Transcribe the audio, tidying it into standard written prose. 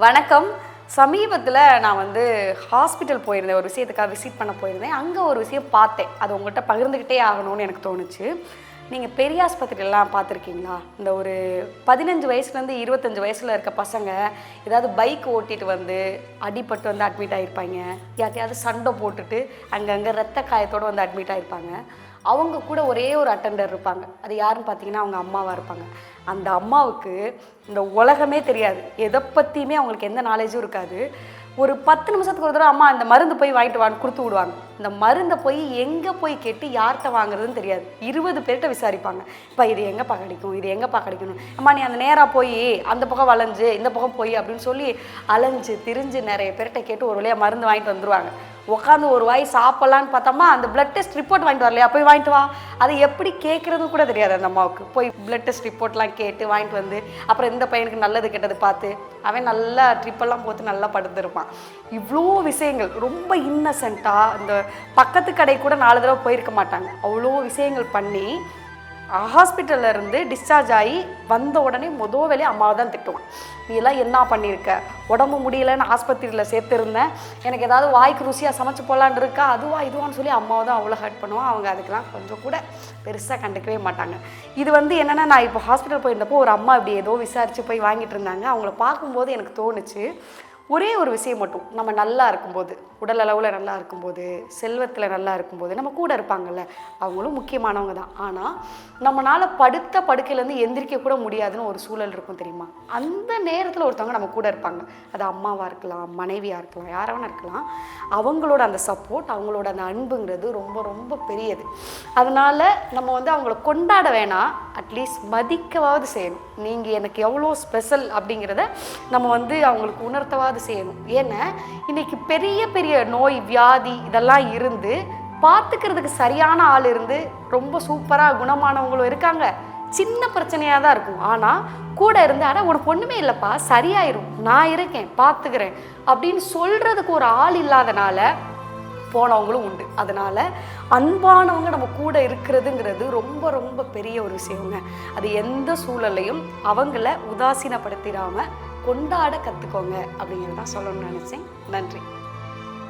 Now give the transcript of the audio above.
வணக்கம். சமீபத்தில் நான் ஹாஸ்பிட்டல் போயிருந்தேன். ஒரு விஷயத்துக்காக விசிட் பண்ண போயிருந்தேன். அங்கே ஒரு விஷயம் பார்த்தேன். அது உங்கள்கிட்ட பகிர்ந்துக்கிட்டே ஆகணும்னு எனக்கு தோணுச்சு. நீங்கள் பெரிய ஆஸ்பத்திரியெல்லாம் பார்த்துருக்கீங்களா? இந்த ஒரு 15 வயசுலேருந்து 25 வயசில் இருக்க பசங்க ஏதாவது பைக் ஓட்டிட்டு அடிபட்டு அட்மிட் ஆகிருப்பாங்க. யார்ட்டையாவது சண்டை போட்டுட்டு அங்கங்கே ரத்த காயத்தோடு அட்மிட் ஆகிருப்பாங்க. அவங்க கூட ஒரே ஒரு அட்டெண்டர் இருப்பாங்க. அது யாருன்னு பார்த்தீங்கன்னா அவங்க அம்மாவாக இருப்பாங்க. அந்த அம்மாவுக்கு இந்த உலகமே தெரியாது, எதை பற்றியுமே அவங்களுக்கு எந்த நாலேஜும் இருக்காது. ஒரு 10 நிமிஷத்துக்கு ஒரு தடவை அம்மா இந்த மருந்து போய் வாங்கிட்டு வான்னு கொடுத்து விடுவாங்க. இந்த மருந்தை போய் எங்கே போய் கேட்டு யார்கிட்ட வாங்குறதுன்னு தெரியாது. 20 பேர்கிட்ட விசாரிப்பாங்க. இப்போ இது எங்கேப்பா கிடைக்கும், இது எங்கேப்பா கிடைக்கணும், அம்மா நீ அந்த நேராக போய் அந்த பக்கம் வளைஞ்சு இந்த பக்கம் போய் அப்படின்னு சொல்லி அலைஞ்சு திரிஞ்சு நிறைய பேர்கிட்ட கேட்டு ஒரு வழியாக மருந்து வாங்கிட்டு வந்துடுவாங்க. உட்காந்து ஒரு வாய் சாப்பிட்லான்னு பார்த்தோம்மா அந்த பிளட் டெஸ்ட் ரிப்போர்ட் வாங்கிட்டு வரலையா, போய் வாங்கிட்டு வா. அதை எப்படி கேட்குறதுன்னு கூட தெரியாது அந்த அம்மாவுக்கு. போய் பிளட் டெஸ்ட் ரிப்போர்ட்லாம் கேட்டு வாங்கிட்டு வந்து அப்புறம் இந்த பையனுக்கு நல்லது கெட்டது பார்த்து அவன் நல்லா ட்ரிப்பெல்லாம் போட்டு நல்லா படுத்துருப்பான். இவ்வளோ விஷயங்கள் ரொம்ப இன்னசென்ட்டாக இந்த பக்கத்து கடை கூட 4 தடவை போயிருக்க மாட்டாங்க. அவ்வளோ விஷயங்கள் பண்ணி ஹாஸ்பிட்டலில் இருந்து டிஸ்சார்ஜ் ஆகி வந்த உடனே மொதல் வேலையை அம்மாவை தான் திட்டுவான். நீ எல்லாம் என்ன பண்ணியிருக்க, உடம்பு முடியலைன்னு ஆஸ்பத்திரியில் சேர்த்துருந்தேன், எனக்கு ஏதாவது வாய்க்கு ருசியாக சமைச்சு போகலான் இருக்கா, அதுவா இதுவான்னு சொல்லி அம்மாவை தான் அவ்வளோ ஹர்ட் பண்ணுவான். அவங்க அதுக்கெல்லாம் கொஞ்சம் கூட பெருசாக கண்டுக்கவே மாட்டாங்க. இது என்னென்னா, நான் இப்போ ஹாஸ்பிட்டல் போயிருந்தப்போ ஒரு அம்மா இப்படி ஏதோ விசாரித்து போய் வாங்கிட்டு இருந்தாங்க. அவங்கள பார்க்கும்போது எனக்கு தோணுச்சு, ஒரே ஒரு விஷயம் மட்டும், நம்ம நல்லா இருக்கும்போது, உடல் அளவில் நல்லா இருக்கும்போது, செல்வத்தில் நல்லா இருக்கும்போது நம்ம கூட இருப்பாங்கள்ல, அவங்களும் முக்கியமானவங்க தான். ஆனால் நம்மளால் படுத்த படுக்கையிலேருந்து எந்திரிக்க கூட முடியாதுன்னு ஒரு சூழல் இருக்கும் தெரியுமா? அந்த நேரத்தில் ஒருத்தவங்க நம்ம கூட இருப்பாங்க. அது அம்மாவாக இருக்கலாம், மனைவியாக இருக்கலாம், யாராவது இருக்கலாம். அவங்களோட அந்த சப்போர்ட், அவங்களோட அந்த அன்புங்கிறது ரொம்ப ரொம்ப பெரியது. அதனால் நம்ம அவங்கள கொண்டாட வேணாம், அட்லீஸ்ட் மதிக்கவாவது செய்யணும். நீங்கள் எனக்கு எவ்வளோ ஸ்பெஷல் அப்படிங்கிறத நம்ம அவங்களுக்கு உணர்த்தவாது செய்யணும். ஏன்னா இன்னைக்கு பெரிய பெரிய நோய் வியாதி இதெல்லாம் இருந்து பார்த்துக்கிறதுக்கு சரியான ஆள் இருந்து ரொம்ப சூப்பராக குணமானவங்களும் இருக்காங்க. சின்ன பிரச்சனையாக தான் இருக்கும், ஆனால் கூட இருந்து ஆனால் உனக்கு ஒன்றுமே இல்லைப்பா, சரியாயிரும், நான் இருக்கேன், பார்த்துக்கிறேன் அப்படின்னு சொல்கிறதுக்கு ஒரு ஆள் இல்லாதனால போனவங்களும் உண்டு. அதனால் அன்பானவங்க நம்ம கூட இருக்கிறதுங்கிறது ரொம்ப ரொம்ப பெரிய ஒரு விஷயங்க. அது எந்த சூழலையும் அவங்கள உதாசீனப்படுத்திடாமல் கொண்டாட கற்றுக்கோங்க அப்படிங்கிறதான் சொல்லணும்னு நினச்சேன். நன்றி.